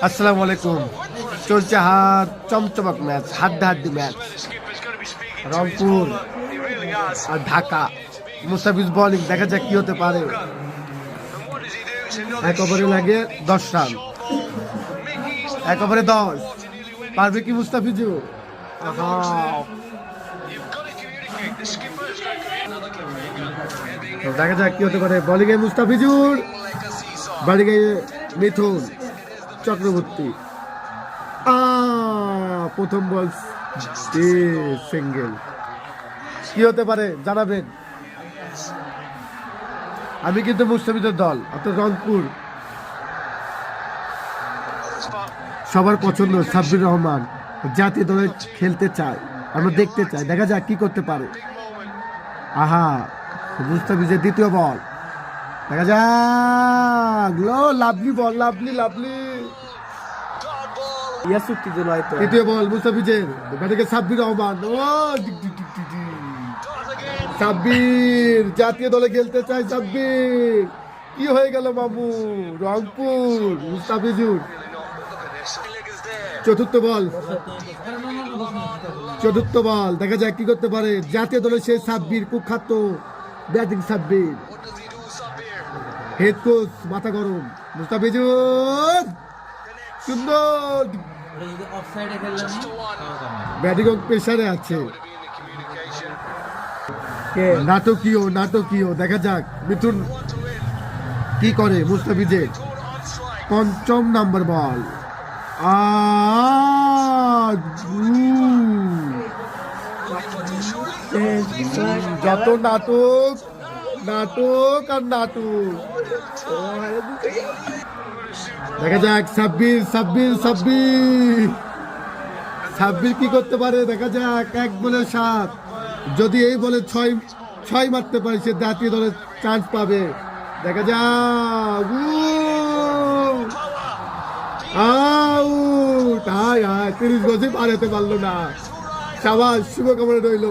আসসালামু আলাইকুম। চলছে হাত চমচমাক ম্যাচ, হাড্ডাহাড্ডি ম্যাচ। রংপুর আর ঢাকা। মুস্তাফিজ বোলিং, দেখা যাক কি হতে পারে। এক ওভারে লাগে 10 রান, এক ওভারে 10। পারবে কি মুস্তাফিজও? দেখা যাক কি হতে পারে। বোলিং এ মুস্তাফিজুর, ব্যাটিং এ মিথুন চক্রবর্তী। প্রথম বল সিঙ্গেল। কি হতে পারে জানাবেন। আমি কিন্তু মুস্তাফিজের দল, অর্থাৎ রংপুর সবার পছন্দ। সাব্বির রহমান জাতীয় দলে খেলতে চায়, আমরা দেখতে চাই। দেখা যাক কি করতে পারে। মুস্তাফিজের দ্বিতীয় বল, দেখা যাক। লাভলি বল, লাভলি লাভলি। তৃতীয় বল মুস্তাফিজের, ব্যাটিংয়ে সাব্বির রহমান। সাব্বির জাতীয় দলে খেলতে চায়। সাব্বির কি হয়ে গেল মামু? রংপুর মুস্তাফিজুর। চতুর্থ বল, দেখা যাক কি করতে পারে। জাতীয় দলে সে সাব্বির, কুখ্যাত ব্যাটিং সাব্বির। হেড কোচ মাথা গরম। মুস্তাফিজুর সুন্দর ব্যাটিং প্রেসারে আছে। নাটকীয় দেখা যাক মিথুন কি করে। মুস্তাফিজের পঞ্চম নাম্বার বল। যত নাটক আর নাটক। দেখা যাক সাব্বির কি করতে পারে। দেখা যাক, 1 বলে 7। যদি এই বলে 6 মারতে পারে, সে জাতীয় দলের চান্স পাবে। দেখা যাক। আউট। 30 গজে পার হতে পারলো না। সাবাস, শুভকামনা রইল।